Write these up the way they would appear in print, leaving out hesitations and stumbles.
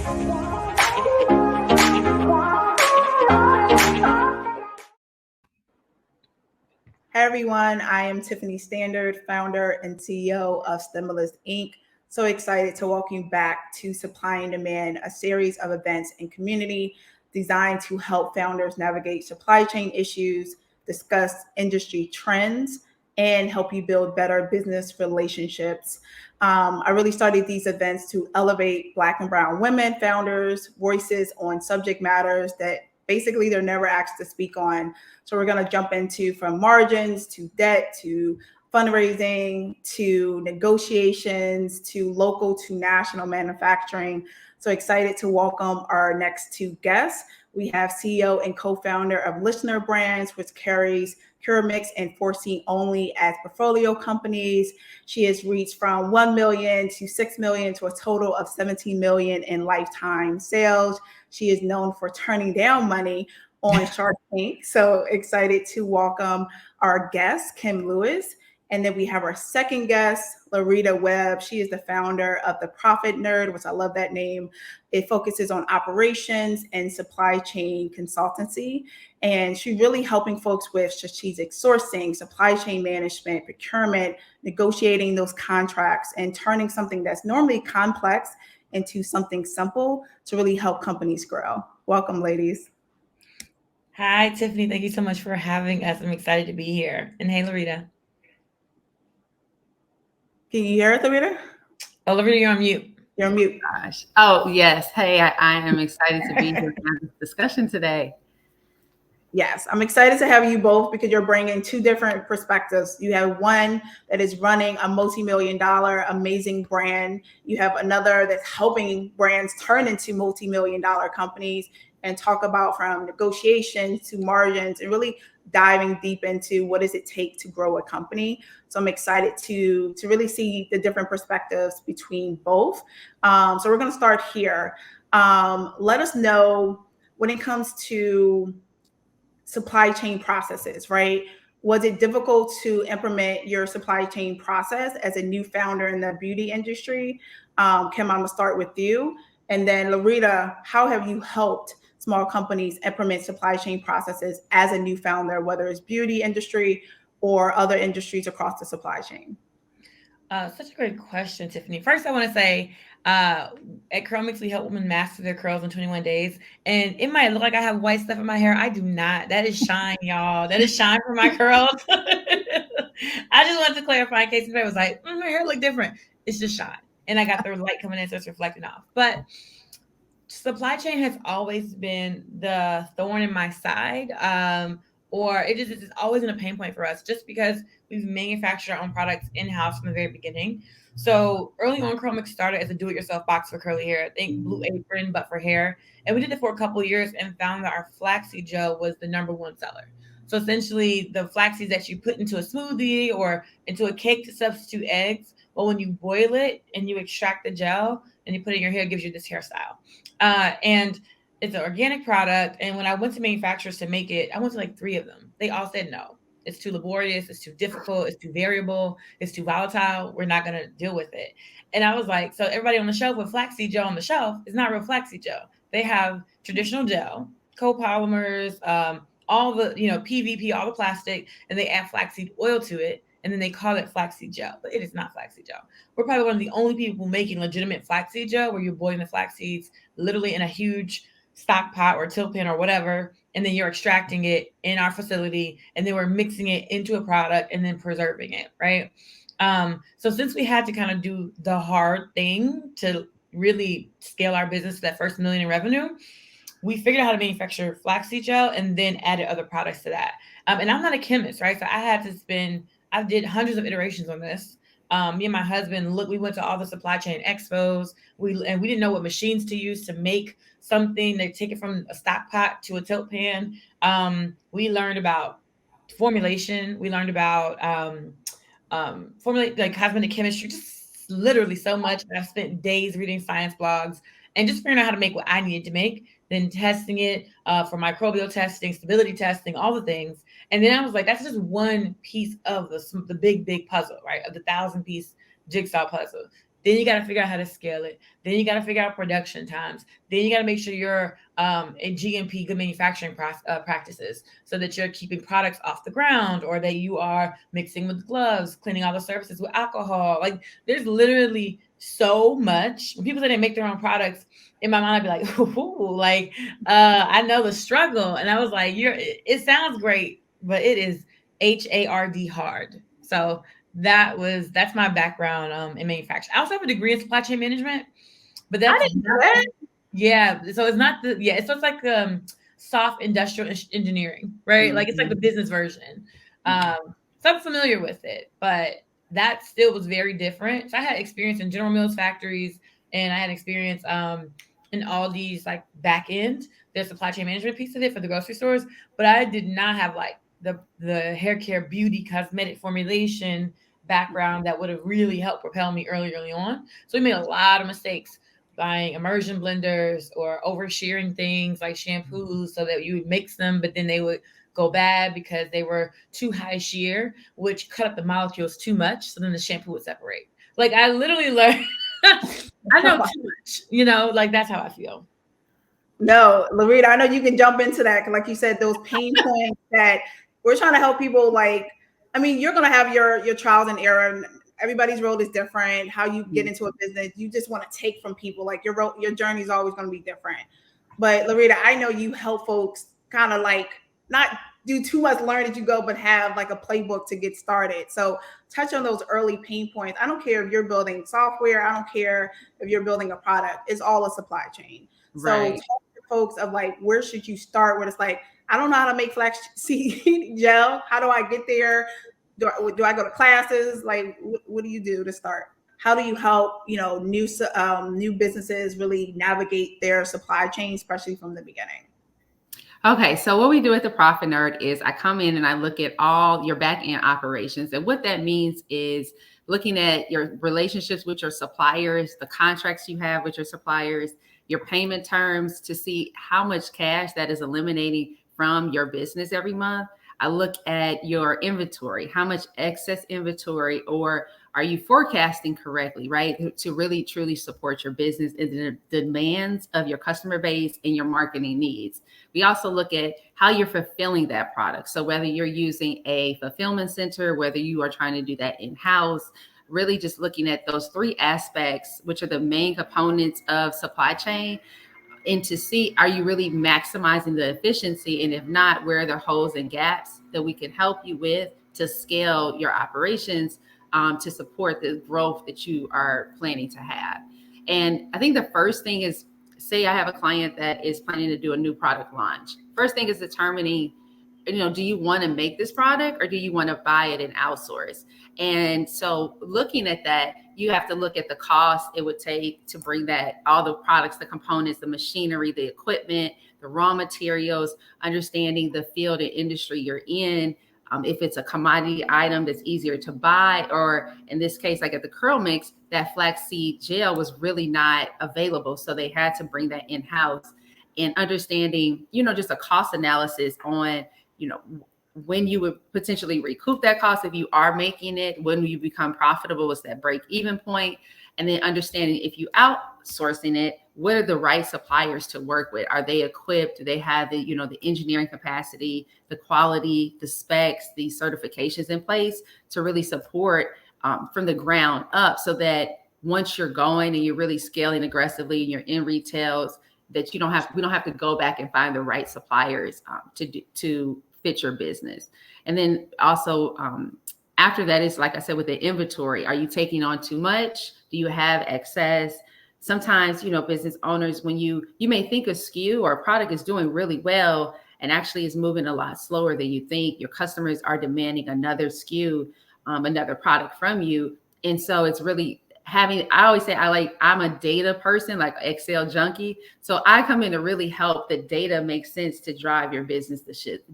Hey everyone, I am Tiffany Standard, founder and CEO of Stimulus Inc. So excited to welcome you back to Supply and Demand, a series of events and community designed to help founders navigate supply chain issues, discuss industry trends, and help you build better business relationships. I really started these events to elevate Black and Brown women founders' voices on subject matters that basically they're never asked to speak on. So we're going to jump into from margins to debt to fundraising to negotiations to local to national manufacturing. So excited to welcome our next two guests. We have CEO and co-founder of Listener Brands, which carries CurlMix and Foreseen Only as portfolio companies. She has reached from 1 million to 6 million to a total of 17 million in lifetime sales. She is known for turning down money on Shark Tank. So excited to welcome our guest, Kim Lewis. And then we have our second guest, Loretta Webb. She is the founder of The Profit Nerd, which I love that name. It focuses on operations and supply chain consultancy. And she's really helping folks with strategic sourcing, supply chain management, procurement, negotiating those contracts, and turning something that's normally complex into something simple to really help companies grow. Welcome, ladies. Hi, Tiffany. Thank you so much for having us. I'm excited to be here. And hey, Loretta. Can you hear us, Loretta? Oh, Loretta, you're on mute. You're on mute. Gosh. Oh, yes. Hey, I am excited to be here and have this discussion today. Yes, I'm excited to have you both because you're bringing two different perspectives. You have one that is running a multi-million-dollar amazing brand. You have another that's helping brands turn into multi-million-dollar companies and talk about from negotiations to margins and really diving deep into what does it take to grow a company. So I'm excited to really see the different perspectives between both. So we're going to start here. Let us know when it comes to supply chain processes, right? Was it difficult to implement your supply chain process as a new founder in the beauty industry? Kim, I'm gonna start with you. And then Loretta, how have you helped small companies implement supply chain processes as a new founder, whether it's beauty industry or other industries across the supply chain? Such a great question, Tiffany. First, I want to say at CurlMix, we help women master their curls in 21 days. And it might look like I have white stuff in my hair. I do not. That is shine, y'all. That is shine for my curls. I just wanted to clarify in case anybody was like, my hair look different. It's just shine. And I got the light coming in, so it's reflecting off. But supply chain has always been the thorn in my side. Or it's always been a pain point for us just because we've manufactured our own products in-house from the very beginning. So early on, CurlMix started as a do-it-yourself box for curly hair. I think Blue Apron, but for hair. And we did it for a couple of years and found that our flaxseed gel was the number one seller. So essentially, the flaxseeds that you put into a smoothie or into a cake to substitute eggs, well, when you boil it and you extract the gel and you put it in your hair, it gives you this hairstyle. And it's an organic product. And when I went to manufacturers to make it, I went to like 3 of them. They all said no. It's too laborious. It's too difficult. It's too variable. It's too volatile. We're not going to deal with it. And I was like, so everybody on the shelf with flaxseed gel on the shelf is not real flaxseed gel. They have traditional gel, copolymers, all the, PVP, all the plastic, and they add flaxseed oil to it. And then they call it flaxseed gel, but it is not flaxseed gel. We're probably one of the only people making legitimate flaxseed gel where you're boiling the flax seeds literally in a huge stock pot or tilt pan or whatever, and then you're extracting it in our facility, and then we're mixing it into a product and then preserving it, right? So since we had to kind of do the hard thing to really scale our business to that first $1 million in revenue, we figured out how to manufacture flaxseed gel and then added other products to that. And I'm not a chemist, right? So I did hundreds of iterations on this. Me and my husband, we went to all the supply chain expos. We didn't know what machines to use to make something. They take it from a stock pot to a tilt pan. We learned about formulation. We learned about like cosmetic chemistry, just literally so much. I've spent days reading science blogs and just figuring out how to make what I needed to make, then testing it for microbial testing, stability testing, all the things. And then I was like, that's just one piece of the big puzzle, right? Of the 1,000-piece jigsaw puzzle. Then you got to figure out how to scale it. Then you got to figure out production times. Then you got to make sure you're in GMP, good manufacturing practices, so that you're keeping products off the ground, or that you are mixing with gloves, cleaning all the surfaces with alcohol. Like there's literally so much. When people say they make their own products, in my mind I'd be like, ooh, like I know the struggle. And I was like, it sounds great, but it is hard. So that's my background in manufacturing. I also have a degree in supply chain management, but I that's didn't know that. yeah. So it's not so it's like soft industrial engineering, right? Like it's like the business version. So I'm familiar with it, but that still was very different. So I had experience in General Mills factories, and I had experience in all these like back end, their supply chain management piece of it for the grocery stores, but I did not have like the hair care, beauty, cosmetic formulation background that would have really helped propel me early on. So we made a lot of mistakes buying immersion blenders or over shearing things like shampoos so that you would mix them, but then they would go bad because they were too high shear, which cut up the molecules too much. So then the shampoo would separate. Like I literally learned, I know too much, like that's how I feel. No, Larita, I know you can jump into that. 'Cause like you said, those pain points that we're trying to help people. Like, I mean, you're going to have your trials and error. And everybody's road is different. How you get into a business, you just want to take from people. Like your journey is always going to be different. But Larita, I know you help folks kind of like not do too much learn as you go, but have like a playbook to get started. So touch on those early pain points. I don't care if you're building software. I don't care if you're building a product. It's all a supply chain. So Right. talk to folks of like, where should you start? Where it's like, I don't know how to make flaxseed gel. How do I get there? Do I go to classes? Like, what do you do to start? How do you help new businesses really navigate their supply chain, especially from the beginning? Okay, so what we do at the Profit Nerd is I come in and I look at all your back end operations. And what that means is looking at your relationships with your suppliers, the contracts you have with your suppliers, your payment terms to see how much cash that is eliminating from your business every month. I look at your inventory, how much excess inventory, or are you forecasting correctly, right? To really truly support your business and the demands of your customer base and your marketing needs. We also look at how you're fulfilling that product. So whether you're using a fulfillment center, whether you are trying to do that in-house, really just looking at those three aspects, which are the main components of supply chain, and to see, are you really maximizing the efficiency? And if not, where are the holes and gaps that we can help you with to scale your operations to support the growth that you are planning to have? And I think the first thing is, say I have a client that is planning to do a new product launch. First thing is determining, do you want to make this product or do you want to buy it and outsource? And so looking at that, you have to look at the cost it would take to bring that, all the products, the components, the machinery, the equipment, the raw materials, understanding the field and industry you're in. If it's a commodity item that's easier to buy, or in this case, like at the CurlMix, that flaxseed gel was really not available. So they had to bring that in-house, and understanding, just a cost analysis on, when you would potentially recoup that cost if you are making it, when you become profitable, what's that break even point? And then understanding if you outsourcing it, what are the right suppliers to work with? Are they equipped? Do they have the, the engineering capacity, the quality, the specs, the certifications in place to really support from the ground up, so that once you're going and you're really scaling aggressively and you're in retails, that we don't have to go back and find the right suppliers to fit your business. And then also after that is, like I said, with the inventory, are you taking on too much? Do you have excess? Sometimes, business owners, when you may think a SKU or a product is doing really well and actually is moving a lot slower than you think, your customers are demanding another SKU, another product from you. And so it's really I always say I'm a data person, like Excel junkie. So I come in to really help the data make sense to drive your business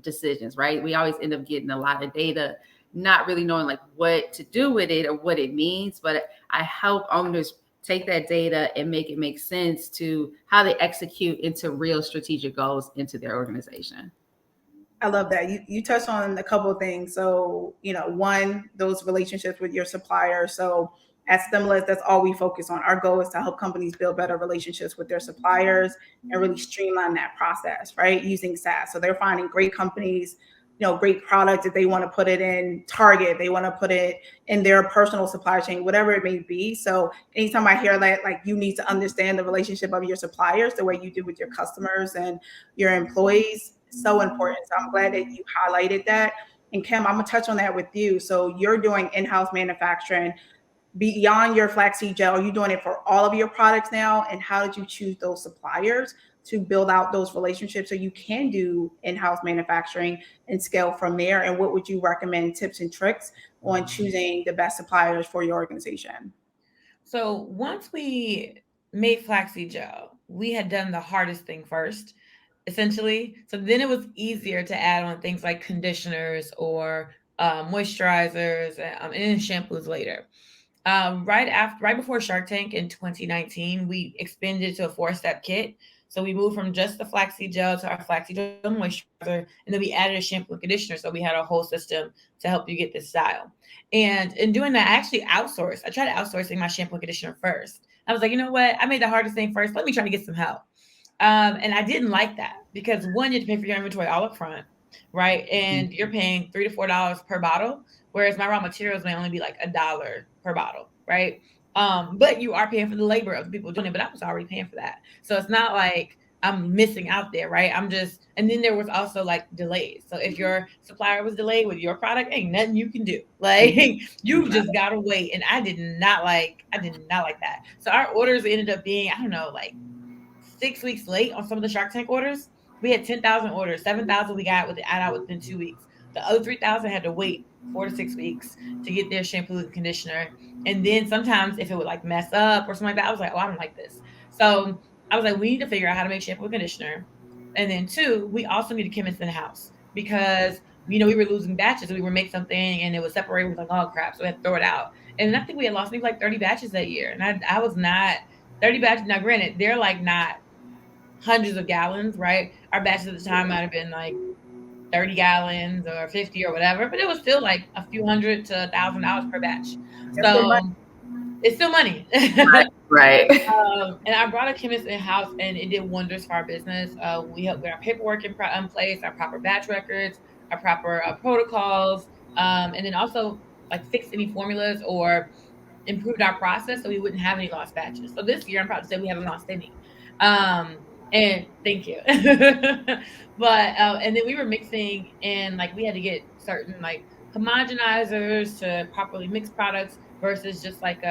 decisions, right? We always end up getting a lot of data, not really knowing like what to do with it or what it means. But I help owners take that data and make it make sense to how they execute into real strategic goals into their organization. I love that. You touched on a couple of things. So, one, those relationships with your supplier. So At Stimulus, that's all we focus on. Our goal is to help companies build better relationships with their suppliers and really streamline that process, right? Using SaaS. So they're finding great companies, great product. If they want to put it in Target, they want to put it in their personal supply chain, whatever it may be. So anytime I hear that, like, you need to understand the relationship of your suppliers the way you do with your customers and your employees, so important. So I'm glad that you highlighted that. And Kim, I'm gonna touch on that with you. So you're doing in-house manufacturing beyond your flaxseed gel. Are you doing it for all of your products now? And how did you choose those suppliers to build out those relationships so you can do in-house manufacturing and scale from there? And what would you recommend tips and tricks on choosing the best suppliers for your organization? So once we made flaxseed gel, we had done the hardest thing first, essentially. So then it was easier to add on things like conditioners or moisturizers and then shampoos later. Right before Shark Tank in 2019, we expanded to a 4-step kit. So we moved from just the flaxseed gel to our flaxseed gel moisturizer, and then we added a shampoo and conditioner. So we had a whole system to help you get this style. And in doing that, I actually outsourced. I tried outsourcing my shampoo and conditioner first. I was like, you know what? I made the hardest thing first. Let me try to get some help. And I didn't like that because one, you have to pay for your inventory all up front, right? And you're paying $3 to $4 per bottle, whereas my raw materials may only be like $1 per bottle, right? But you are paying for the labor of the people doing it, but I was already paying for that. So it's not like I'm missing out there, right? And then there was also like delays. So if your supplier was delayed with your product, ain't nothing you can do. Like you just gotta wait. And I did not like that. So our orders ended up being, I don't know, like 6 weeks late on some of the Shark Tank orders. We had 10,000 orders, 7,000 we got out within 2 weeks. The other 3,000 had to wait 4 to 6 weeks to get their shampoo and conditioner. And then sometimes if it would like mess up or something like that, I was like, oh, I don't like this. So I was like, we need to figure out how to make shampoo and conditioner. And then 2, we also need a chemist in the house because we were losing batches. We would make something and it would separate. We was like, oh crap, so we had to throw it out. And I think we had lost maybe like 30 batches that year. And I was not 30 batches. Now, granted, they're like not hundreds of gallons, right? Our batches at the time might have been like 30 gallons or 50 or whatever, but it was still like a few $100 to $1,000 per batch. So it's still money. Right. And I brought a chemist in house and it did wonders for our business. We helped with our paperwork in place, our proper batch records, our proper protocols, and then also like fixed any formulas or improved our process so we wouldn't have any lost batches. So this year, I'm proud to say we haven't lost any. And thank you. But and then we were mixing and like we had to get certain like homogenizers to properly mix products versus just like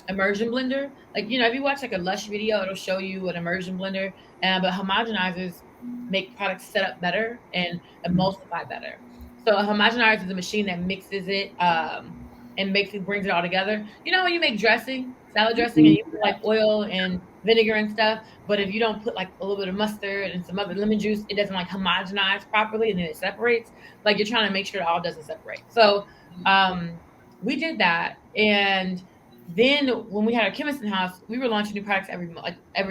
immersion blender. Like, if you watch like a Lush video, it'll show you an immersion blender. But homogenizers make products set up better and emulsify better. So a homogenizer is a machine that mixes it and brings it all together. When you make dressing, salad dressing, and you put like oil and vinegar and stuff, but if you don't put like a little bit of mustard and some other lemon juice, it doesn't like homogenize properly and then it separates. Like you're trying to make sure it all doesn't separate. So we did that. And then when we had our chemist in house, we were launching new products every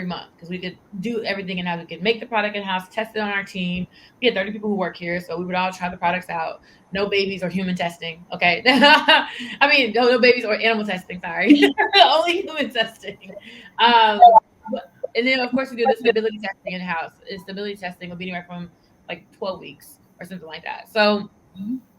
month because we could do everything in house. We could make the product in house, test it on our team. We had 30 people who work here, so we would all try the products out. No babies or human testing. Okay, I mean no babies or animal testing. Sorry, only human testing. And then of course we do the stability testing in house. And stability testing will be anywhere from like 12 weeks or something like that. So.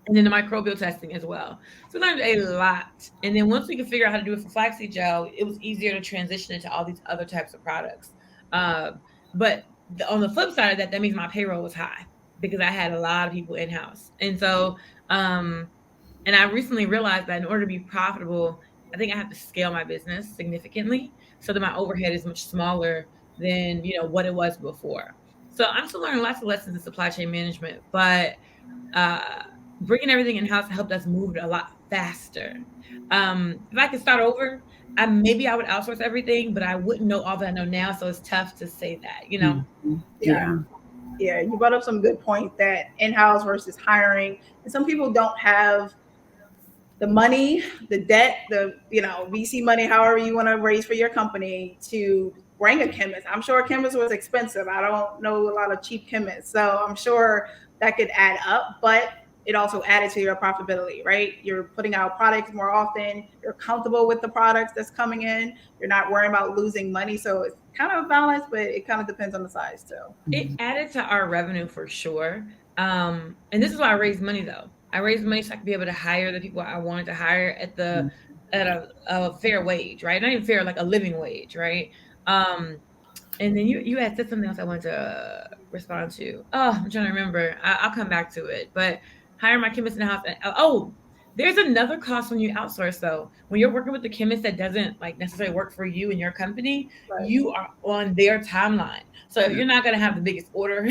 And then the microbial testing as well. So we learned a lot. And then once we could figure out how to do it for flaxseed gel, it was easier to transition into all these other types of products. But on the flip side of that, that means my payroll was high because I had a lot of people in house. And so, and I recently realized that in order to be profitable, I think I have to scale my business significantly so that my overhead is much smaller than what it was before. So I'm still learning lots of lessons in supply chain management, but bringing everything in house helped us move a lot faster. If I could start over, maybe I would outsource everything, but I wouldn't know all that I know now. So it's tough to say that, Yeah. Yeah, you brought up some good points that in-house versus hiring, and some people don't have the money, the debt, VC money, however you want to raise for your company to bring a chemist. I'm sure a chemist was expensive. I don't know a lot of cheap chemists, so I'm sure that could add up. But it also added to your profitability, right? You're putting out products more often. You're comfortable with the products that's coming in. You're not worrying about losing money. So it's kind of a balance, but it kind of depends on the size too. It added to our revenue for sure. And this is why I raised money though. I raised money so I could be able to hire the people I wanted to hire at a fair wage, right? Not even fair, like a living wage, right? And then you had said something else I wanted to respond to. Oh, I'm trying to remember. I'll come back to it. But hire my chemist in the house. Oh, there's another cost when you outsource though. When you're working with the chemist that doesn't like necessarily work for you and your company, Right. you are on their timeline. So if you're not going to have the biggest order,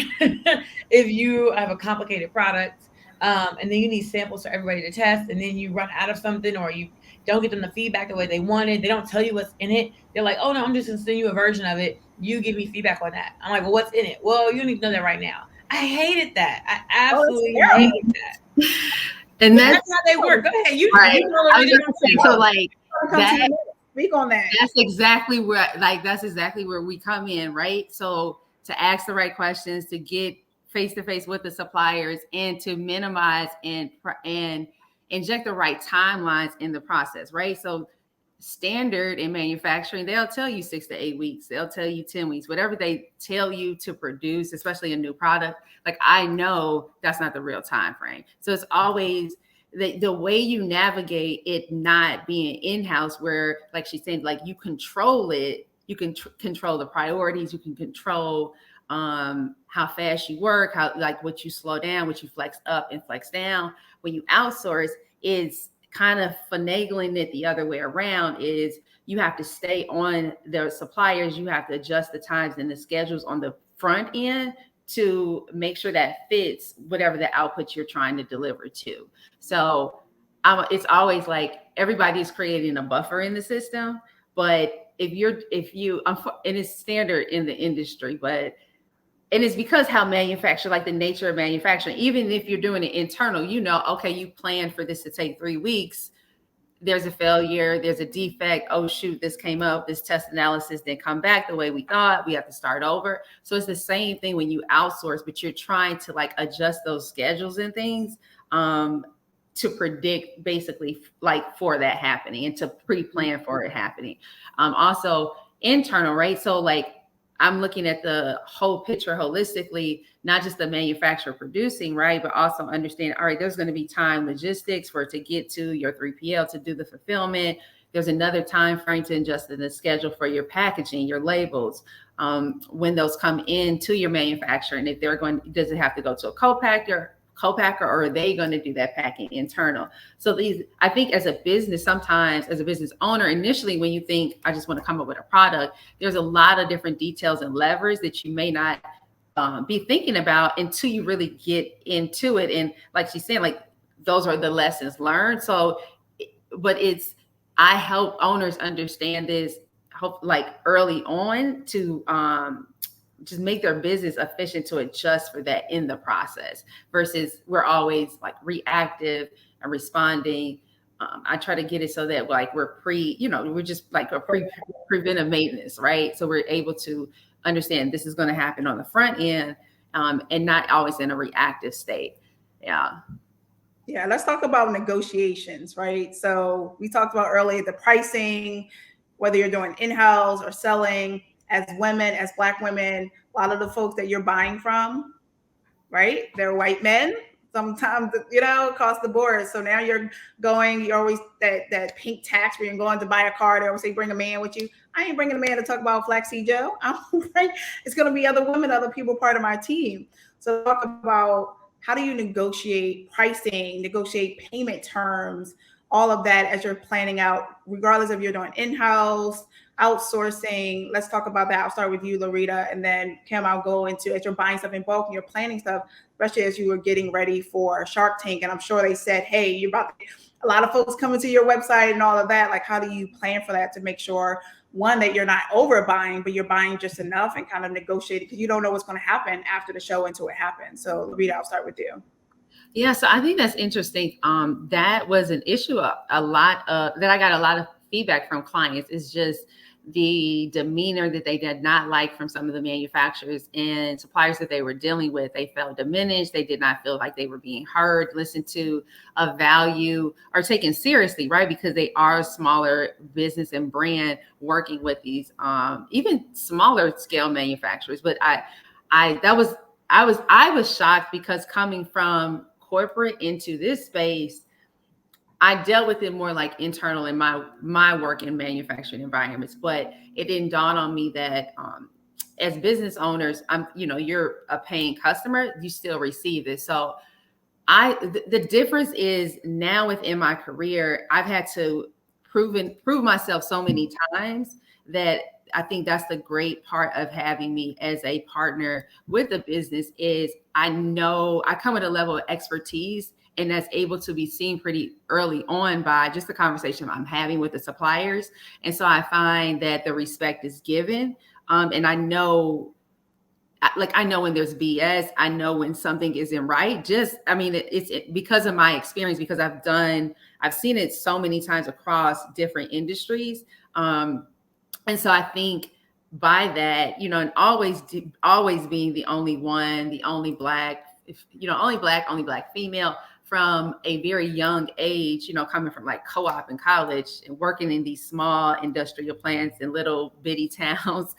if you have a complicated product, and then you need samples for everybody to test, and then you run out of something, or you don't get them the feedback the way they wanted, they don't tell you what's in it. They're like, oh no, I'm just going to send you a version of it. You give me feedback on that. I'm like, well, what's in it? Well, you need to know that right now. I hated that. I absolutely hated that. And that's how they work. Go ahead. Right. So like that, speak on that. That's exactly where we come in, right? So to ask the right questions, to get face to face with the suppliers, and to minimize and inject the right timelines in the process, right? So standard in manufacturing, they'll tell you 6 to 8 weeks, they'll tell you 10 weeks, whatever they tell you to produce, especially a new product. Like, I know that's not the real time frame. So it's always the way you navigate it not being in-house, where, like she said, like, you control it, you can control the priorities, you can control how fast you work, how, like, what you slow down, what you flex up and flex down. When you outsource, is kind of finagling it the other way around. Is you have to stay on the suppliers, you have to adjust the times and the schedules on the front end to make sure that fits whatever the output you're trying to deliver to. So it's always like everybody's creating a buffer in the system, but if you, and it's standard in the industry, and it's because how manufacture, like the nature of manufacturing, even if you're doing it internal, okay, you plan for this to take 3 weeks. There's a failure, there's a defect. Oh shoot, this came up, this test analysis didn't come back the way we thought. We have to start over. So it's the same thing when you outsource, but you're trying to like adjust those schedules and things to predict, basically, like, for that happening, and to pre-plan for it happening. Also internal, right? So like, I'm looking at the whole picture holistically, not just the manufacturer producing, right? But also understand, all right, there's going to be time logistics for it to get to your 3PL to do the fulfillment. There's another time frame to adjust in the schedule for your packaging, your labels, when those come into your manufacturer. And if does it have to go to a co-packer, or are they going to do that packing internal? So I think as a business, sometimes as a business owner, initially when you think, I just want to come up with a product, there's a lot of different details and levers that you may not be thinking about until you really get into it. And like she's saying, like, those are the lessons learned. So, but I help owners understand this, like, early on, to just make their business efficient, to adjust for that in the process, versus we're always like reactive and responding. I try to get it so that, like, we're just like a preventive maintenance, right? So we're able to understand this is going to happen on the front end, and not always in a reactive state. Yeah. Yeah, let's talk about negotiations, right? So we talked about earlier the pricing, whether you're doing in-house or selling. As women, as Black women, a lot of the folks that you're buying from, right, they're white men. Sometimes, across the board. So now you're always that pink tax where you're going to buy a car. They always say, bring a man with you. I ain't bringing a man to talk about Flaxseed Joe. It's going to be other women, other people part of my team. So talk about, how do you negotiate pricing, negotiate payment terms, all of that as you're planning out, regardless if you're doing in-house, outsourcing. Let's talk about that. I'll start with you, Larita, and then Kim, I'll go into, as you're buying stuff in bulk and you're planning stuff, especially as you were getting ready for Shark Tank. And I'm sure they said, hey, you're about a lot of folks coming to your website and all of that. Like, how do you plan for that to make sure, one, that you're not overbuying, but you're buying just enough, and kind of negotiate it, because you don't know what's going to happen after the show until it happens. So Larita, I'll start with you. Yeah, so I think that's interesting. That was an issue, a lot of that I got a lot of feedback from clients, is just the demeanor that they did not like from some of the manufacturers and suppliers that they were dealing with. They felt diminished. They did not feel like they were being heard, listened to, of value, or taken seriously, right? Because they are a smaller business and brand working with these even smaller scale manufacturers. But I was shocked, because coming from corporate into this space, I dealt with it more like internal in my work in manufacturing environments, but it didn't dawn on me that as business owners, you're a paying customer, you still receive this. So the difference is now within my career, I've had to prove myself so many times that I think that's the great part of having me as a partner with the business is I know I come with a level of expertise, and that's able to be seen pretty early on by just the conversation I'm having with the suppliers. And so I find that the respect is given. And I know when there's BS, I know when something isn't right. It's because of my experience, because I've seen it so many times across different industries. And so I think by that, and always being the only one, the only Black, only Black female from a very young age, coming from like co-op in college and working in these small industrial plants in little bitty towns.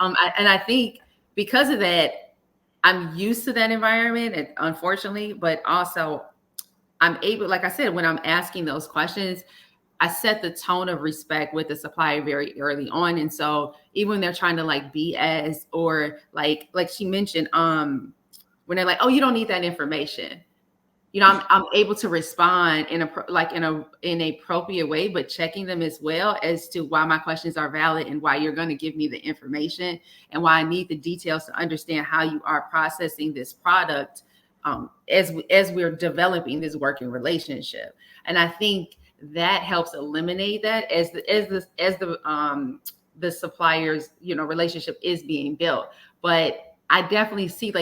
And I think because of that, I'm used to that environment, unfortunately, but also I'm able, like I said, when I'm asking those questions, I set the tone of respect with the supplier very early on. And so even when they're trying to like BS or like she mentioned, when they're like, oh, you don't need that information. I'm able to respond in an appropriate way, but checking them as well as to why my questions are valid and why you're going to give me the information and why I need the details to understand how you are processing this product as we're developing this working relationship. And I think that helps eliminate that as the supplier's relationship is being built. But I definitely see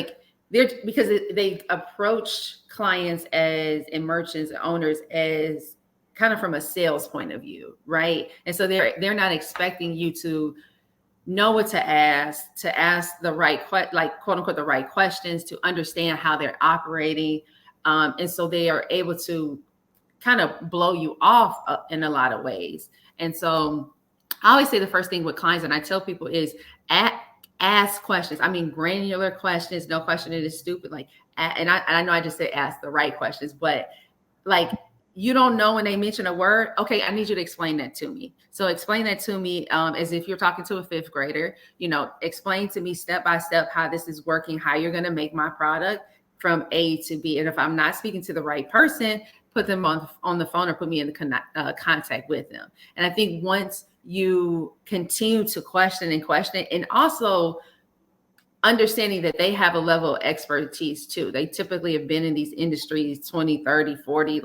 because they approach clients and merchants and owners as kind of from a sales point of view, right? And so they're not expecting you to know what to ask the right quote unquote the right questions, to understand how they're operating, and so they are able to kind of blow you off in a lot of ways. And so I always say the first thing with clients, and I tell people, is ask questions. I mean, granular questions. No question it is stupid. And I know I just said ask the right questions, but you don't know when they mention a word. Okay, I need you to explain that to me. So explain that to me as if you're talking to a fifth grader. Explain to me step by step how this is working, how you're going to make my product from A to B. And if I'm not speaking to the right person, put them on the phone or put me in the contact with them. And I think once you continue to question and also understanding that they have a level of expertise too. They typically have been in these industries 20, 30, 40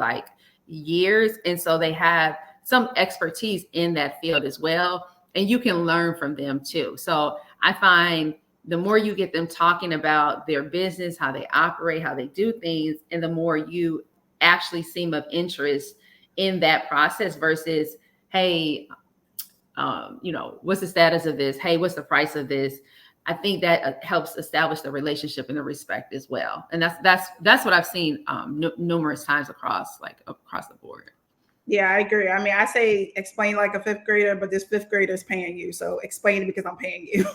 years. And so they have some expertise in that field as well. And you can learn from them too. So I find the more you get them talking about their business, how they operate, how they do things, and the more you actually seem of interest in that process versus, hey, what's the status of this? Hey, what's the price of this? I think that helps establish the relationship and the respect as well. And that's what I've seen numerous times across the board. Yeah, I agree. I mean, I say explain like a fifth grader, but this fifth grader is paying you. So explain it because I'm paying you.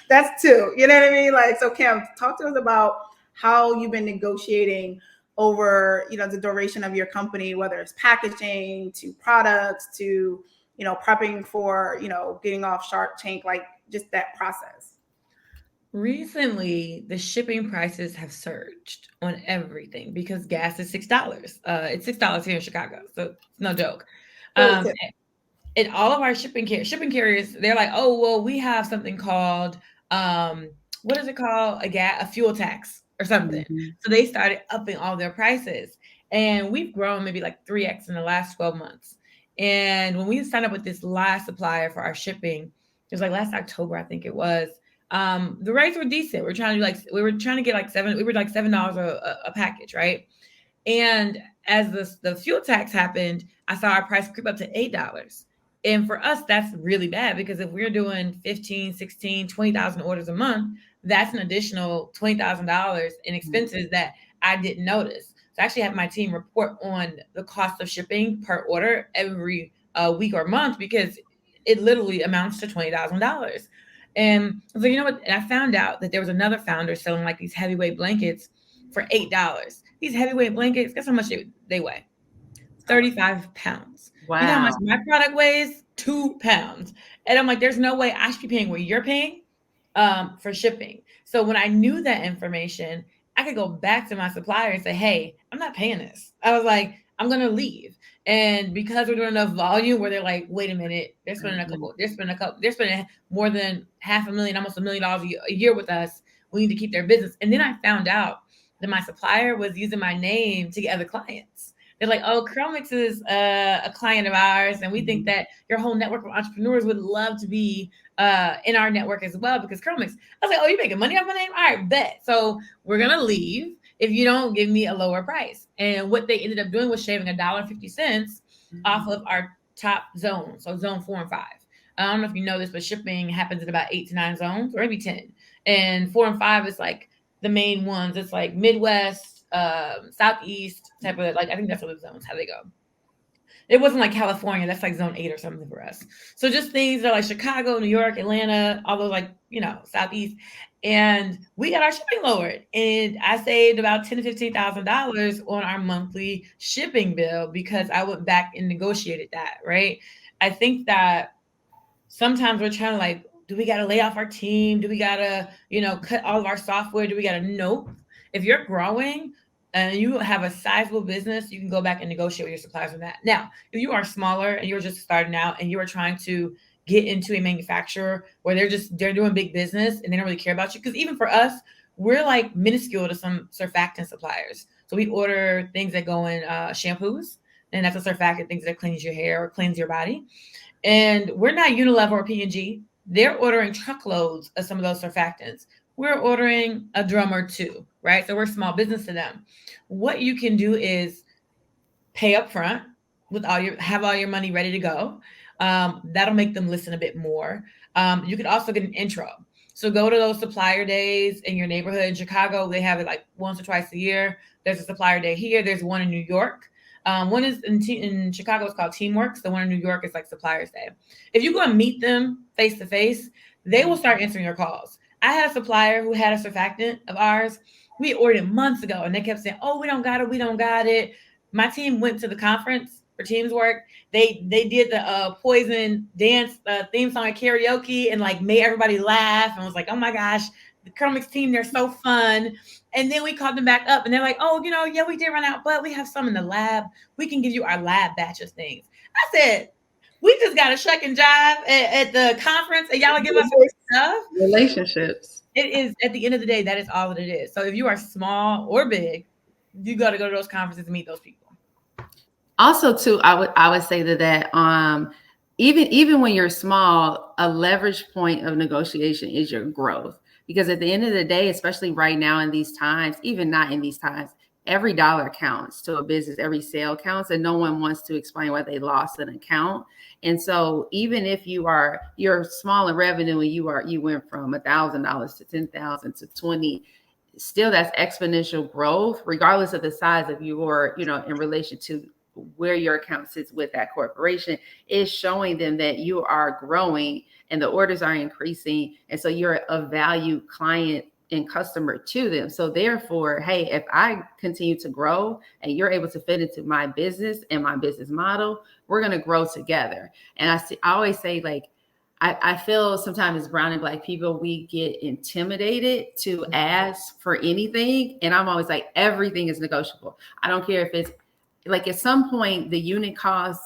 That's two. You know what I mean? So Kim, talk to us about how you've been negotiating over, the duration of your company, whether it's packaging to products to, prepping for, getting off Shark Tank, just that process. Recently, the shipping prices have surged on everything because gas is $6. It's $6 here in Chicago, so it's no joke. And all of our shipping carriers, they're like, oh, well, we have something called what is it called? A fuel tax or something. Mm-hmm. So they started upping all their prices, and we've grown maybe 3x in the last 12 months. And when we signed up with this last supplier for our shipping, it was last October, I think it was. The rates were decent. We were trying to get $7 a package, right? And as the fuel tax happened, I saw our price creep up to $8. And for us, that's really bad because if we're doing 15, 16, 20,000 orders a month, that's an additional $20,000 in expenses that I didn't notice. So I actually have my team report on the cost of shipping per order every week or month because it literally amounts to $20,000. And so, you know what? And I found out that there was another founder selling like these heavyweight blankets for $8. These heavyweight blankets, guess how much they weigh? 35 pounds. You know how much Wow. my product weighs? 2 pounds. And I'm like, there's no way I should be paying what you're paying for shipping. So when I knew that information, I could go back to my supplier and say, hey, I'm not paying this. I was like, I'm going to leave. And because we're doing enough volume where they're like, wait a minute, they're spending they're spending more than $500,000, almost $1 million a year with us. We need to keep their business. And then I found out that my supplier was using my name to get other clients. They're like, oh, CurlMix is a client of ours, and we think that your whole network of entrepreneurs would love to be in our network as well because CurlMix. I was like, oh, you're making money off my name? All right, bet. So we're going to leave if you don't give me a lower price. And what they ended up doing was shaving $1.50 off of our top zone, so zone 4 and 5. I don't know if you know this, but shipping happens in about 8 to 9 zones, or maybe 10. And 4 and 5 is like the main ones. It's like Midwest, Southeast type of, like, I think that's what the zones, how they go. It wasn't like California. That's like zone 8 or something for us. So just things that are like Chicago, New York, Atlanta, all those, like, you know, Southeast. And we got our shipping lowered. And I saved about $10,000 to $15,000 on our monthly shipping bill because I went back and negotiated that, right? I think that sometimes we're trying to like, do we got to lay off our team? Do we got to, you know, cut all of our software? Do we got to? Nope. If you're growing and you have a sizable business, you can go back and negotiate with your suppliers on that. Now, if you are smaller and you're just starting out and you are trying to get into a manufacturer where they're doing big business and they don't really care about you, because even for us, we're like minuscule to some surfactant suppliers. So we order things that go in shampoos, and that's a surfactant, things that cleans your hair or cleans your body. And we're not Unilever or P&G. They're ordering truckloads of some of those surfactants. We're ordering a drum or two, right? So we're small business to them. What you can do is pay up front with have all your money ready to go. That'll make them listen a bit more. You could also get an intro. So go to those supplier days in your neighborhood. In Chicago, they have it like once or twice a year. There's a supplier day here. There's one in New York. One is in Chicago, it's called Teamworks. The one in New York is like Suppliers Day. If you go and meet them face to face, they will start answering your calls. I had a supplier who had a surfactant of ours. We ordered it months ago, and they kept saying, "Oh, we don't got it. We don't got it." My team went to the conference for Teams work. They did the Poison dance theme song at karaoke and like made everybody laugh and was like, "Oh my gosh, the CurlMix team, they're so fun." And then we called them back up and they're like, "Oh, you know, yeah, we did run out, but we have some in the lab. We can give you our lab batch of things." I said, we just got a shuck and jive at the conference and y'all give us stuff. Relationships. It is, at the end of the day, that is all that it is. So if you are small or big, you got to go to those conferences and meet those people. Also, too, I would say that even when you're small, a leverage point of negotiation is your growth. Because at the end of the day, especially right now in these times, even not in these times, every dollar counts to a business, every sale counts, and no one wants to explain why they lost an account. And so even if you're small in revenue and you went from $1,000 to 10,000 to 20, still that's exponential growth, regardless of the size of your, you know, in relation to where your account sits with that corporation, is showing them that you are growing and the orders are increasing. And so you're a valued client and customer to them. So therefore, hey, if I continue to grow and you're able to fit into my business and my business model, we're going to grow together. And I always say, like, I feel sometimes as brown and black people, we get intimidated to ask for anything. And I'm always like, everything is negotiable. I don't care if it's like, at some point, the unit cost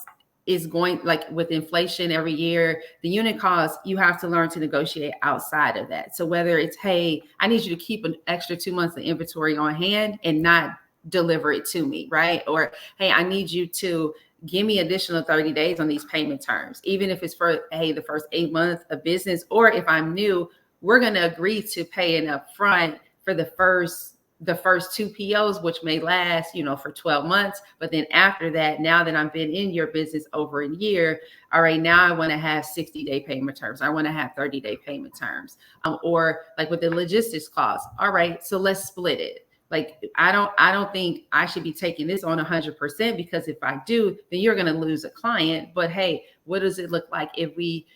is going, like with inflation every year, the unit cost, you have to learn to negotiate outside of that. So whether it's, hey, I need you to keep an extra 2 months of inventory on hand and not deliver it to me, right? Or, hey, I need you to give me additional 30 days on these payment terms, even if it's for, hey, the first 8 months of business, or if I'm new, we're going to agree to pay an upfront for the first the first 2 POs, which may last, for 12 months. But then after that, now that I've been in your business over a year, all right, now I want to have 60-day payment terms. I want to have 30-day payment terms. Or like with the logistics costs. All right, so let's split it. Like, I don't think I should be taking this on 100%, because if I do, then you're going to lose a client. But hey, what does it look like if we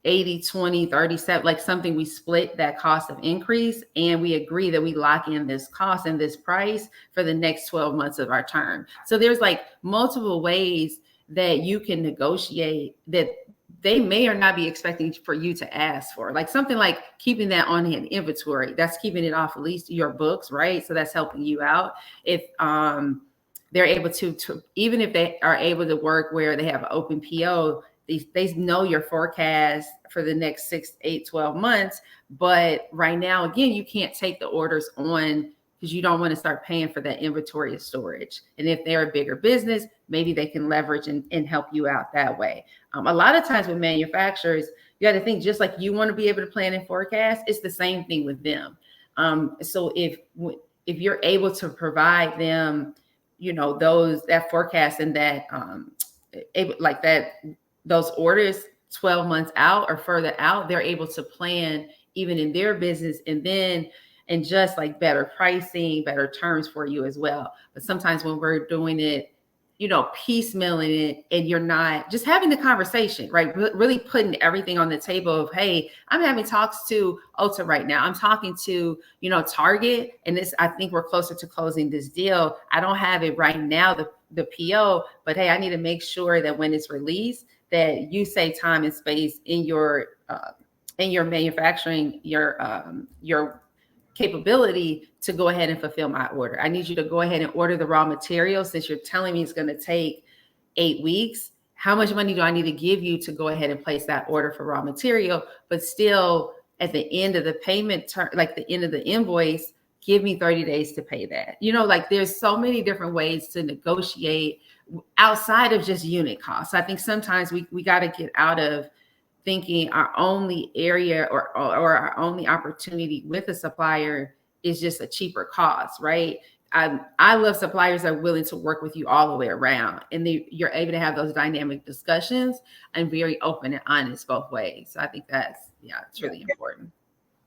80, 20, 37, like something, we split that cost of increase and we agree that we lock in this cost and this price for the next 12 months of our term. So there's like multiple ways that you can negotiate that they may or not be expecting for you to ask for. Like something like keeping that on hand inventory, that's keeping it off at least your books, right? So that's helping you out. If they're able to even if they are able to work where they have an open PO, they know your forecast for the next 6, 8, 12 months. But right now, again, you can't take the orders on because you don't want to start paying for that inventory and storage. And if they're a bigger business, maybe they can leverage and help you out that way. A lot of times with manufacturers, you got to think just like you want to be able to plan and forecast, it's the same thing with them. So if you're able to provide them, that forecast and that those orders 12 months out or further out, they're able to plan even in their business and just like better pricing, better terms for you as well. But sometimes when we're doing it, piecemealing it, and you're not just having the conversation, right? Really putting everything on the table of, hey, I'm having talks to Ulta right now. I'm talking to, Target, and I think we're closer to closing this deal. I don't have it right now, the PO, but hey, I need to make sure that when it's released, that you save time and space in your manufacturing, your capability to go ahead and fulfill my order. I need you to go ahead and order the raw materials. Since you're telling me it's going to take 8 weeks, how much money do I need to give you to go ahead and place that order for raw material? But still, at the end of the payment term, like the end of the invoice, give me 30 days to pay that. There's so many different ways to negotiate outside of just unit costs. I think sometimes we got to get out of thinking our only area or our only opportunity with a supplier is just a cheaper cost, right? I love suppliers that are willing to work with you all the way around, and you're able to have those dynamic discussions and very open and honest both ways. So I think it's really important.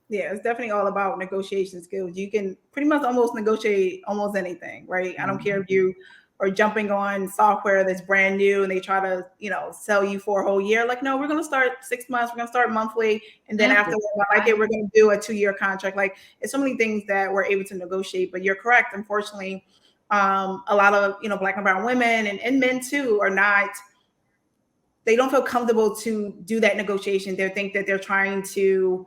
Yeah, it's definitely all about negotiation skills. You can pretty much almost negotiate almost anything, right? I don't care if you are jumping on software that's brand new and they try to, sell you for a whole year. Like, no, we're going to start 6 months. We're going to start monthly. And then after we're going to do a 2-year contract. Like, it's so many things that we're able to negotiate. But you're correct. Unfortunately, a lot of, Black and brown women and men too they don't feel comfortable to do that negotiation. They think that they're trying to,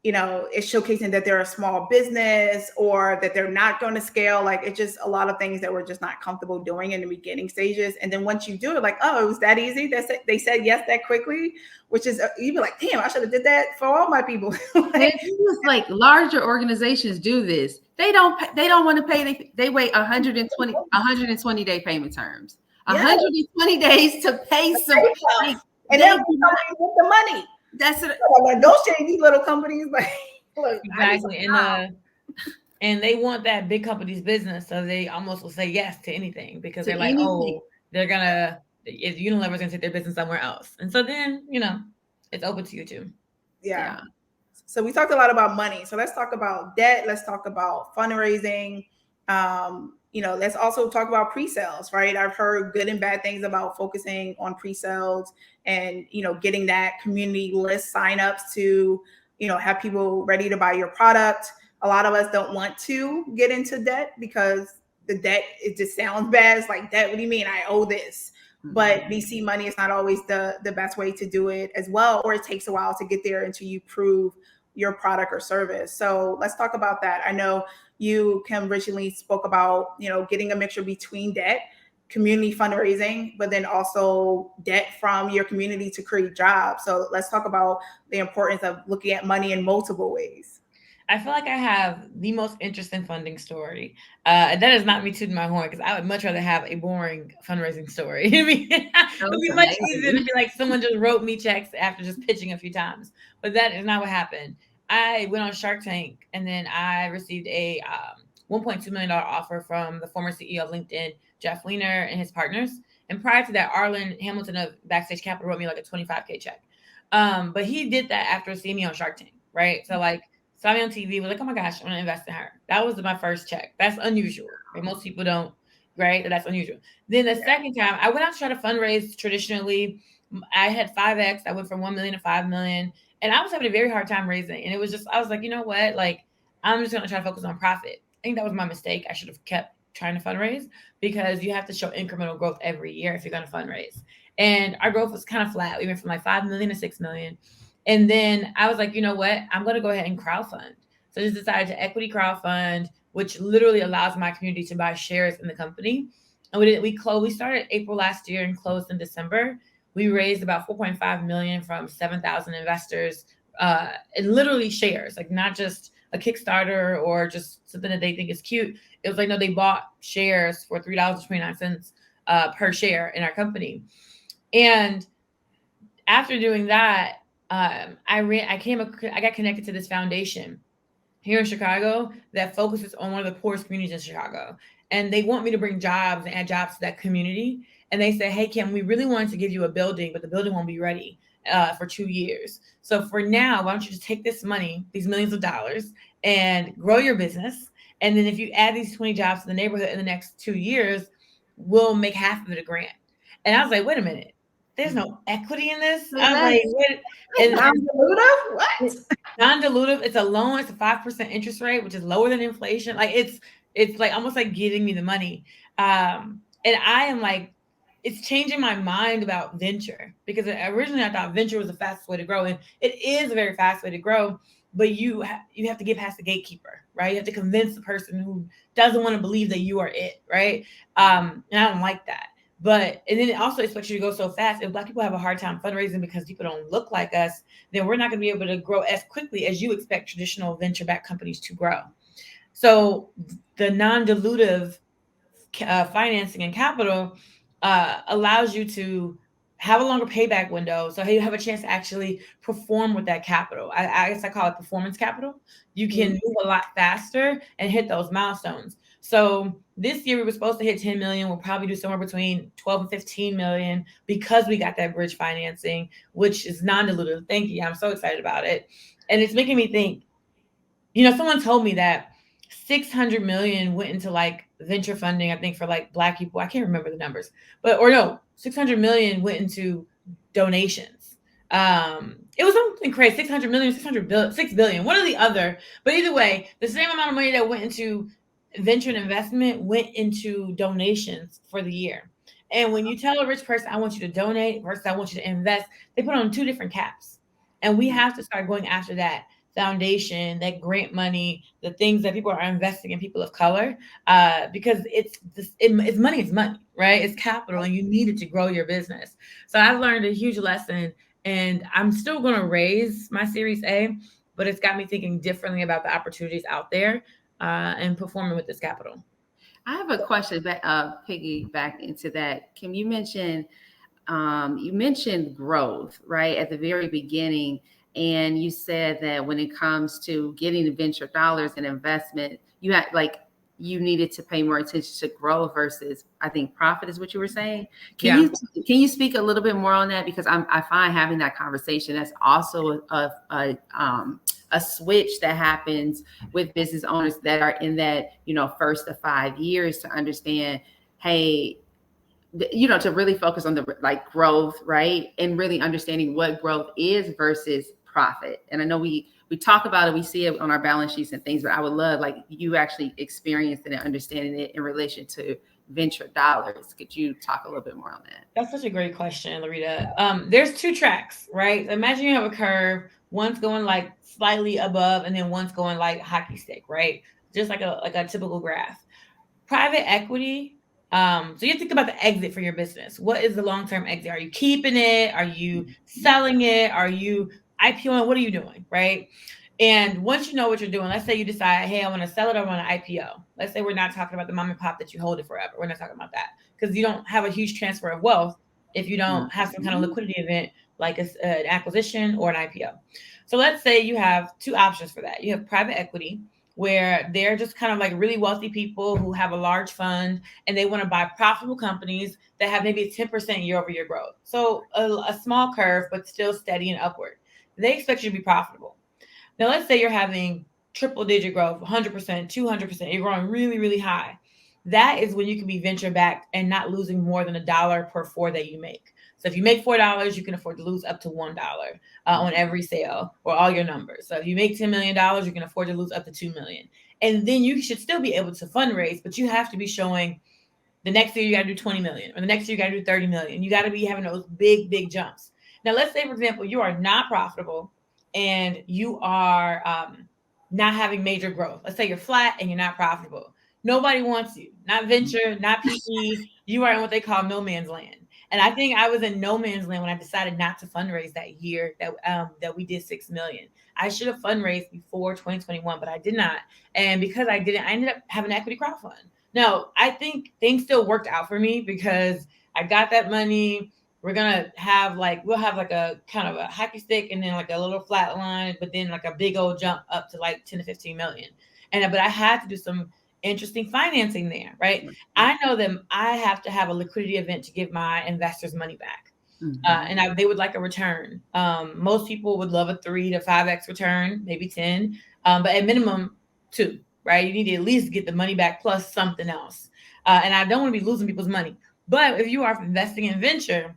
it's showcasing that they're a small business or that they're not going to scale. Like, it's just a lot of things that we're just not comfortable doing in the beginning stages. And then once you do it, like, oh, it was that easy. They said yes that quickly, which is even like, damn, I should have did that for all my people. like larger organizations do this. They don't want to pay. They wait 120 day payment terms. 120 days to pay some. And then with the money. That's it. Negotiating these little companies, like, look, exactly. And they want that big company's business, so they almost will say yes to anything because they're like, oh, Unilever's gonna take their business somewhere else, and so then it's open to you too. Yeah. So we talked a lot about money. So let's talk about debt. Let's talk about fundraising. Let's also talk about pre-sales, right? I've heard good and bad things about focusing on pre-sales and, getting that community list signups to, have people ready to buy your product. A lot of us don't want to get into debt because the debt, it just sounds bad. It's like, debt, what do you mean? I owe this. But VC money is not always the best way to do it as well, or it takes a while to get there until you prove your product or service. So let's talk about that. I know you, Kim, originally spoke about, getting a mixture between debt, community fundraising, but then also debt from your community to create jobs. So let's talk about the importance of looking at money in multiple ways. I feel like I have the most interesting funding story. And that is not me tooting my horn, because I would much rather have a boring fundraising story. It would be much easier to be like someone just wrote me checks after just pitching a few times. But that is not what happened. I went on Shark Tank, and then I received a $1.2 million offer from the former CEO of LinkedIn, Jeff Weiner, and his partners. And prior to that, Arlen Hamilton of Backstage Capital wrote me like a $25K check. But he did that after seeing me on Shark Tank, right? So like saw me on TV, was like, oh my gosh, I'm gonna invest in her. That was my first check. That's unusual. Right? Most people don't, right? That's unusual. Then the second time, I went out to try to fundraise traditionally. I had 5X. I went from 1 million to 5 million. And I was having a very hard time raising. And it was just, I was like, you know what? Like, I'm just gonna try to focus on profit. I think that was my mistake. I should have kept trying to fundraise because you have to show incremental growth every year if you're gonna fundraise. And our growth was kind of flat. We went from like 5 million to 6 million. And then I was like, you know what? I'm going to go ahead and crowdfund. So I just decided to equity crowdfund, which literally allows my community to buy shares in the company. And we started April last year and closed in December. We raised about 4.5 million from 7,000 investors, and literally shares, like not just a Kickstarter or just something that they think is cute. It was like, no, they bought shares for $3.29 per share in our company. And after doing that, I got connected to this foundation here in Chicago that focuses on one of the poorest communities in Chicago. And they want me to bring jobs and add jobs to that community. And they say, hey, Kim, we really wanted to give you a building, but the building won't be ready for 2 years. So for now, why don't you just take this money, these millions of dollars, and grow your business. And then if you add these 20 jobs to the neighborhood in the next 2 years, we'll make half of it a grant. And I was like, wait a minute. There's no equity in this. I was like, what? And non-dilutive? What? Non-dilutive. It's a loan. It's a 5% interest rate, which is lower than inflation. Like it's like almost like giving me the money. And I am like, it's changing my mind about venture because originally I thought venture was the fastest way to grow, and it is a very fast way to grow. But you have to get past the gatekeeper, right? You have to convince the person who doesn't want to believe that you are it, right? And I don't like that. And then it also expects you to go so fast. If Black people have a hard time fundraising because people don't look like us, then we're not going to be able to grow as quickly as you expect traditional venture-backed companies to grow. So the non-dilutive financing and capital allows you to have a longer payback window. So you have a chance to actually perform with that capital. I guess I call it performance capital. You can move a lot faster and hit those milestones. So this year we were supposed to hit 10 million. We'll probably do somewhere between 12 and 15 million because we got that bridge financing, which is non-dilutive. Thank you. I'm so excited about it. And it's making me think, someone told me that 600 million went into like venture funding, I think for like Black people. I can't remember the numbers, 600 million went into donations. It was something crazy, 600 million, 6 billion, one or the other. But either way, the same amount of money that went into venture and investment went into donations for the year. And when you tell a rich person, I want you to donate versus I want you to invest, they put on 2 different caps. And we have to start going after that foundation, that grant money, the things that people are investing in people of color, because it's money is money, right? It's capital, and you need it to grow your business. So I've learned a huge lesson, and I'm still going to raise my Series A, but it's got me thinking differently about the opportunities out there and performing with this capital. I have a question that piggyback into that. Kim, you mentioned growth, right, at the very beginning. And you said that when it comes to getting the venture dollars and investment, you needed to pay more attention to growth versus, I think, profit is what you were saying. Can you speak a little bit more on that? Because I find having that conversation, that's also a switch that happens with business owners that are in that, first of 5 years to understand, hey, to really focus on the growth, right? And really understanding what growth is versus profit. And I know we talk about it, we see it on our balance sheets and things, but I would love you actually experienced it and understanding it in relation to venture dollars. Could you talk a little bit more on that? That's such a great question, Larita. There's 2 tracks, right? Imagine you have a curve, one's going like slightly above and then one's going like hockey stick, right? Just like a typical graph. Private equity. So you have to think about the exit for your business. What is the long-term exit? Are you keeping it? Are you selling it? Are you IPOing? What are you doing, right? And once you know what you're doing, let's say you decide, hey, I want to sell it, I want to IPO. Let's say we're not talking about the mom and pop that you hold it forever. We're not talking about that because you don't have a huge transfer of wealth if you don't have some kind of liquidity event like an acquisition or an IPO. So let's say you have 2 options for that. You have private equity, where they're just kind of like really wealthy people who have a large fund and they want to buy profitable companies that have maybe 10% year-over-year growth. So a small curve, but still steady and upward. They expect you to be profitable. Now, let's say you're having triple digit growth, 100%, 200%, you're growing really, really high. That is when you can be venture backed and not losing more than $1 per 4 that you make. So if you make $4, you can afford to lose up to $1 on every sale or all your numbers. So if you make $10 million, you can afford to lose up to $2 million. And then you should still be able to fundraise, but you have to be showing the next year you got to do 20 million, or the next year you got to do 30 million. You got to be having those big, big jumps. Now, let's say, for example, you are not profitable and you are not having major growth. Let's say you're flat and you're not profitable. Nobody wants you, not venture, not PE. You are in what they call no man's land. And I think I was in no man's land when I decided not to fundraise that year that we did 6 million. I should have fundraised before 2021, but I did not. And because I didn't, I ended up having an equity crowdfund. No, I think things still worked out for me because I got that money. We'll have like a kind of a hockey stick and then like a little flat line, but then like a big old jump up to like 10 to 15 million. But I had to do some interesting financing there, right? I know that I have to have a liquidity event to give my investors money back. They would like a return. Most people would love a 3 to 5x return, maybe 10, but at minimum 2. Right? You need to at least get the money back plus something else. And I don't want to be losing people's money. But if you are investing in venture,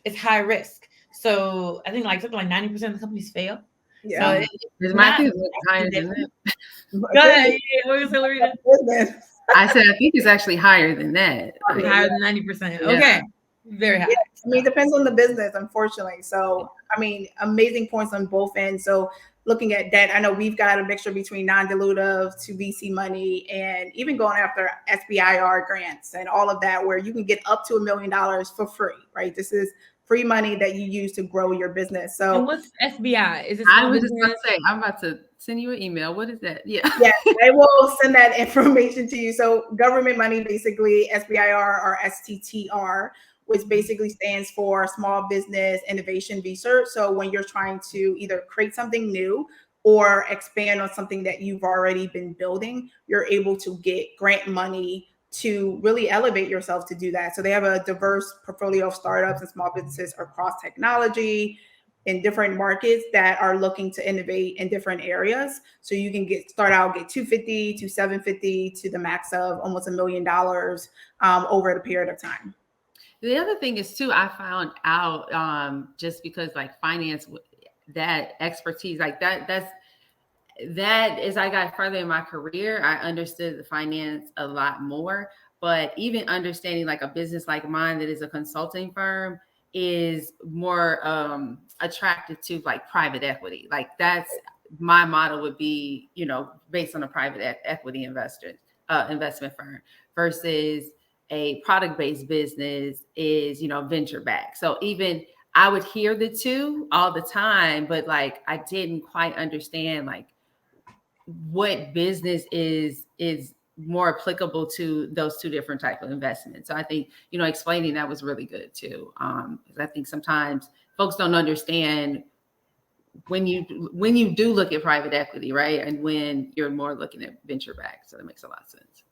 it's high risk. So I think something like 90% of the companies fail. Yeah. So it's not higher than that. Go ahead. Yeah, I said I think it's actually higher than that. Higher than 90%. Yeah. Okay. Very high. Yeah. I mean, it depends on the business, unfortunately. So, I mean, amazing points on both ends. So looking at debt, I know we've got a mixture between non-dilutive to VC money and even going after SBIR grants and all of that, where you can get up to $1 million for free, right? This is free money that you use to grow your business. So and what's SBI? Is it I was just going to say, I'm about to send you an email. What is that? Yeah, I will send that information to you. So government money, basically SBIR or STTR, which basically stands for Small Business Innovation Research. So when you're trying to either create something new or expand on something that you've already been building, you're able to get grant money to really elevate yourself to do that. So they have a diverse portfolio of startups and small businesses across technology in different markets that are looking to innovate in different areas. So you can get 250 to 750 to the max of almost $1 million over the period of time. The other thing is too, I found out just because like finance, that expertise, like that as I got further in my career, I understood the finance a lot more. But even understanding like a business like mine that is a consulting firm is more attracted to like private equity. Like that's my model would be, based on a private equity investment firm versus a product-based business is, venture back. So even I would hear the two all the time, but like I didn't quite understand like what business is more applicable to those two different types of investments. So I think, explaining that was really good too. Because I think sometimes folks don't understand when you do look at private equity, right? And when you're more looking at venture back. So that makes a lot of sense.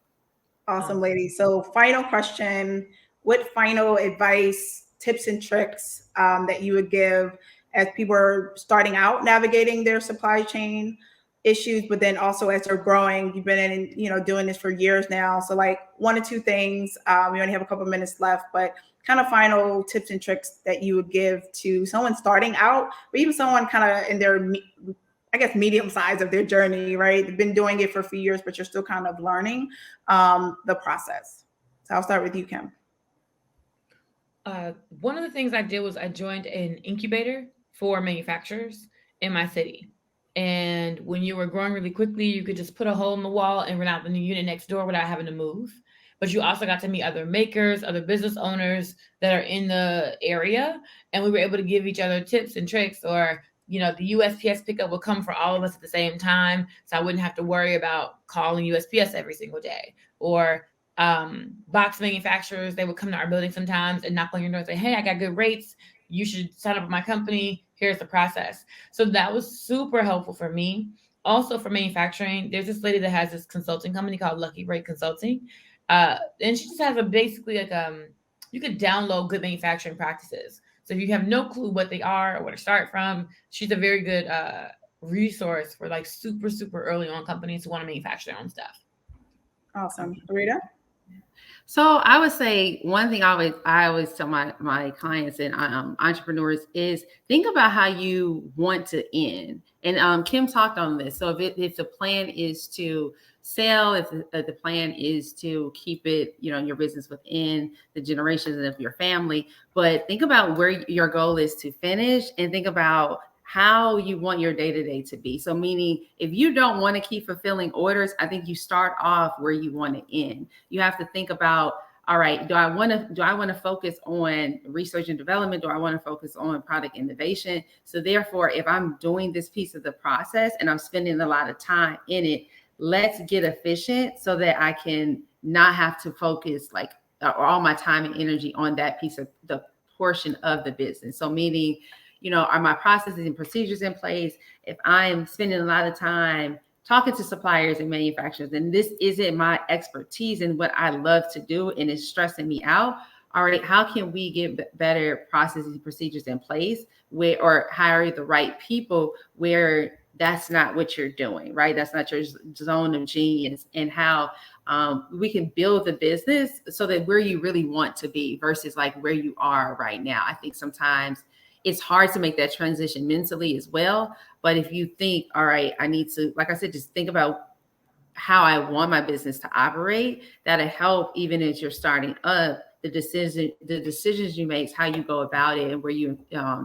Awesome, ladies. So final question, what final advice, tips and tricks that you would give as people are starting out navigating their supply chain issues, but then also as they're growing? You've been doing this for years now. So like 1 or 2 things, we only have a couple minutes left, but kind of final tips and tricks that you would give to someone starting out, or even someone kind of in their, I guess, medium size of their journey, right? They've been doing it for a few years, but you're still kind of learning the process. So I'll start with you, Kim. One of the things I did was I joined an incubator for manufacturers in my city. And when you were growing really quickly, you could just put a hole in the wall and rent out the new unit next door without having to move. But you also got to meet other makers, other business owners that are in the area. And we were able to give each other tips and tricks, or the USPS pickup would come for all of us at the same time. So I wouldn't have to worry about calling USPS every single day. Or box manufacturers, they would come to our building sometimes and knock on your door and say, hey, I got good rates. You should sign up with my company. Here's the process. So that was super helpful for me. Also for manufacturing, there's this lady that has this consulting company called Lucky Break Consulting. And she just has a basically like you could download good manufacturing practices. So if you have no clue what they are or where to start from, she's a very good resource for like super, super early on companies who want to manufacture their own stuff. Awesome. Rita? So I would say one thing I always tell my clients and entrepreneurs is think about how you want to end. And Kim talked on this. So if the plan is to sell, if the plan is to keep it, your business within the generations of your family, but think about where your goal is to finish, and think about how you want your day-to-day to be. So meaning if you don't want to keep fulfilling orders, I think you start off where you want to end. You have to think about, all right, do I want to focus on research and development? Do I want to focus on product innovation? So therefore, if I'm doing this piece of the process and I'm spending a lot of time in it, let's get efficient so that I can not have to focus like all my time and energy on that piece of the portion of the business. So meaning, are my processes and procedures in place? If I'm spending a lot of time talking to suppliers and manufacturers, and this isn't my expertise and what I love to do, and it's stressing me out, all right, how can we get better processes and procedures in place or hire the right people where that's not what you're doing, right? That's not your zone of genius, and how we can build the business so that where you really want to be versus like where you are right now. I think sometimes it's hard to make that transition mentally as well. But if you think, all right, I need to, like I said, just think about how I want my business to operate, that'll help even as you're starting up, the decisions you make, how you go about it, and where you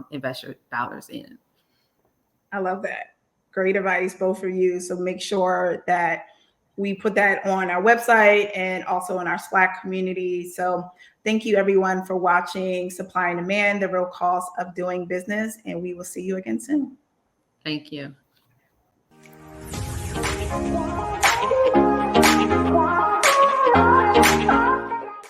invest your dollars in. I love that. Great advice, both of you. So make sure that we put that on our website and also in our Slack community. So thank you everyone for watching Supply and Demand, the real cost of doing business. And we will see you again soon. Thank you.